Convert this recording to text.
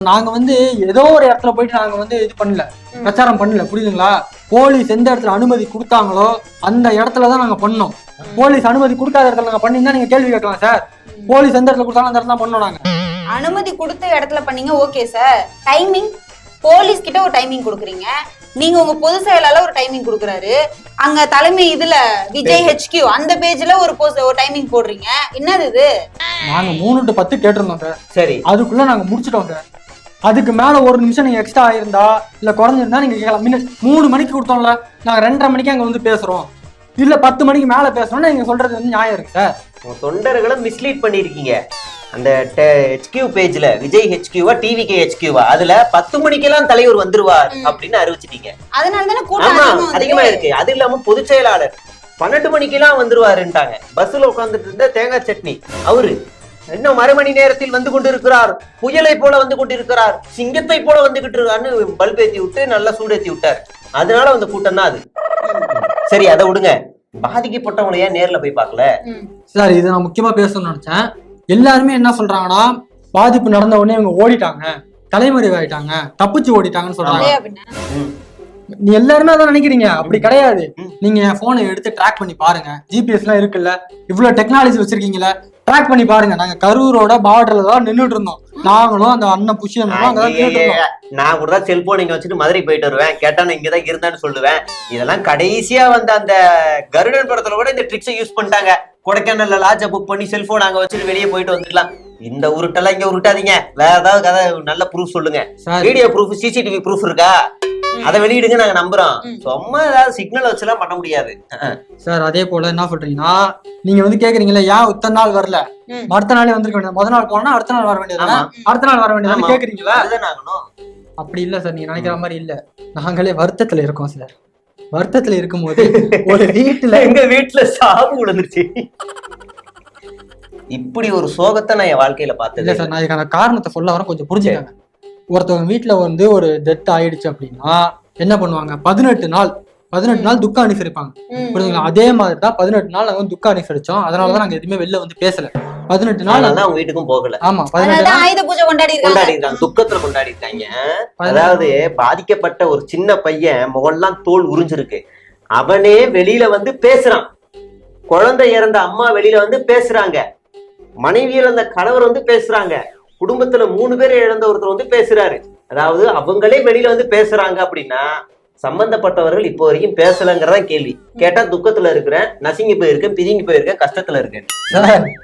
நாங்க வந்து ஏதோ ஒரு இடத்துல போயிட்டு நாங்க வந்து இது பண்ணல, பிரச்சாரம் பண்ணல, புரியுதுங்களா? போலீஸ் எந்த இடத்துல அனுமதி கொடுத்தாங்களோ அந்த இடத்துலதான் நாங்க பண்ணோம். போலீஸ் அனுமதி கொடுக்காத இடத்துல நாங்க பண்ணிருந்தா நீங்க கேள்வி கேட்கலாம் சார். போலீஸ் எந்த இடத்துல கொடுத்தாலும் அந்த இடத்துல தான் பண்ணோம். நாங்க அனுமதி கொடுத்த இடத்துல பண்ணீங்க, ஓகே சார். டைமிங் போலீஸ் கிட்ட ஒரு டைமிங் கொடுக்குறீங்க, நீங்க உங்க பொது செயலாளர் ஒரு டைமிங் கொடுக்குறாரு, அங்க தலைமை இதுல விஜய் HQ அந்த பேஜ்ல ஒரு டைமிங் போடுறீங்க. என்னது இது? நாங்க 3 to 10 கேட்டிருந்தோம் சார். சரி, அதுக்குள்ள நாங்க முடிச்சிட்டோம் சார். அதுக்கு மேல ஒரு நிமிஷம் நீங்க எக்ஸ்ட்ரா ஆயிருந்தா இல்ல குறைஞ்சிருந்தா நீங்க கேட்கலாம். 3 மணிக்கு கொடுத்தோம்ல, நாங்க 2:30 மணிக்கு அங்க வந்து பேசுறோம், இல்ல 10 மணிக்கு மேல பேசுறோம்னா நீங்க சொல்றது வந்து நியாயம் இருக்கு சார். உங்க தொண்டர்களை மிஸ்லீட் பண்ணிருக்கீங்க. அந்த HQ பேஜ்ல விஜய் HQ-வா TVK HQ-வா அதுல 10 மணிக்கெல்லாம் தலைவர் வந்துருவார் அப்படின்னு அறிவிச்சிட்டீங்க. அதனாலதானே ஆமா, கூட்டம் அதிகமா இருக்கு. அது இல்லாம பொதுச் செயலாளர் 12 மணிக்கெல்லாம் வந்துருவாருன்ட்டாங்க. பஸ்ல உட்காந்துட்டு இருந்த தேங்காய் சட்னி அவரு இன்னும் 1/2 மணி நேரத்தில் வந்து கொண்டிருக்கிறார், புயலை போல வந்து கொண்டிருக்கிறார், சிங்கத்தை போல வந்துகிட்டு இருக்காருன்னு பல்ப் ஏத்தி விட்டு நல்லா சூடேத்தி விட்டார். அதனால அந்த கூட்டம் தான் அது. சரி, அதை விடுங்க. பாதிக்கப்பட்டவங்களை ஏன் நேர்ல போய் பார்க்கல சார்? இது நான் முக்கியமா பேசணும்னு நினைச்சேன். எல்லாருமே என்ன சொல்றாங்கன்னா, பாதிப்பு நடந்த உடனே இவங்க ஓடிட்டாங்க, தலைமறைவாயிட்டாங்க, தப்பிச்சு ஓடிட்டாங்கன்னு சொல்றாங்க. நீ எல்லாருமே அதான் நினைக்கிறீங்க, அப்படி கிடையாது. நீங்க என் போனை எடுத்து ட்ராக் பண்ணி பாருங்க. GPS எல்லாம் இருக்குல்ல, இவ்வளவு டெக்னாலஜி வச்சிருக்கீங்களா, ட்ராக் பண்ணி பாருங்க. நாங்க கரூரோட பார்டர்ல தான் நின்றுட்டு இருந்தோம். நாங்களும் அந்த அண்ணன் புஷியனும் அங்கதான் நின்றுட்டு இருந்தோம். நான் கூட தான் செல்போன் இங்க வச்சுட்டு மதுரை போயிட்டு வருவேன், கேட்டா நான் இங்கதான் இருந்தேன்னு சொல்லுவேன். இதெல்லாம் கடைசியா வந்த அந்த கருடன் படத்துல கூட இந்த ட்ரிக்ஸை யூஸ் பண்ணிட்டாங்க. கொடைக்கானல்ல லாட்ஜ புக் பண்ணி செல்போன் அங்க வச்சுட்டு வெளியே போயிட்டு வந்துடலாம். இந்த உருட்டெல்லாம் இங்க உருட்டாதீங்க. வேற ஏதாவது கதை நல்ல ப்ரூஃப் சொல்லுங்க. வீடியோ ப்ரூஃப், CCTV ப்ரூஃப் இருக்கா? அதை வெளியிடுங்க, நாங்க நம்புறோம். சும்மா ஏதாவது சிக்னல் வச்சுலாம் பண்ண முடியாது சார். அதே போல என்ன சொல்றீங்கன்னா, நீங்க வந்து கேக்குறீங்களா ஏன் இத்தனை நாள் வரல, அடுத்த நாளே வந்திருக்க வேண்டியது, முதல் நாள் போனா அடுத்த நாள் வர வேண்டியது, அடுத்த நாள் வர வேண்டியது கேக்குறீங்களா? அப்படி இல்ல சார், நீங்க நினைக்கிற மாதிரி இல்ல. நாங்களே வருத்தத்துல இருக்கோம் சார். வருத்தத்துல இருக்கும்போது ஒரு எங்க வீட்டுல சாவு விழுந்துருச்சு. இப்படி ஒரு சோகத்தை நான் என் வாழ்க்கையில பார்த்தது இல்ல சார். நான் இதுக்கான காரணத்தை சொல்ல வர கொஞ்சம் புரிஞ்சுக்காங்க. ஒருத்தவங்க வீட்டுல வந்து ஒரு டெத் ஆயிடுச்சு அப்படின்னா என்ன பண்ணுவாங்க, 18 நாள் துக்கம் அனுசரிப்பாங்க, புரியுதுங்களா? அதே மாதிரிதான் 18 நாள் நாங்க துக்கம் அனுசரிச்சோம். அதனாலதான் நாங்க எதுவுமே வெளில வந்து பேசல. 18 நாள் அவங்க வீட்டுக்கும் போகல. ஆமா, 18 நாள் ஆயுத பூஜை கொண்டாடிருக்காங்க, துக்கத்துல கொண்டாடிருக்காங்க. அதாவது பாதிக்கப்பட்ட ஒரு சின்ன பையன் முகம்லாம் தோல் உறிஞ்சிருக்கு, அவனே வெளியில வந்து பேசுறான். குழந்தை இறந்த அம்மா வெளியில வந்து பேசுறாங்க, மனைவி இறந்த கணவர் வந்து பேசுறாங்க, குடும்பத்துல 3 பேர் இழந்த ஒருத்தர் வந்து பேசுறாரு. அதாவது அவங்களே வெளியில வந்து பேசுறாங்க அப்படின்னா சம்பந்தப்பட்டவர்கள் இப்போ வரைக்கும் பேசலங்கிறதான் கேள்வி. கேட்டா துக்கத்துல இருக்கிறேன், நசுங்கி போயிருக்கேன், பிதுங்கி போயிருக்கேன், கஷ்டத்துல இருக்கேன்.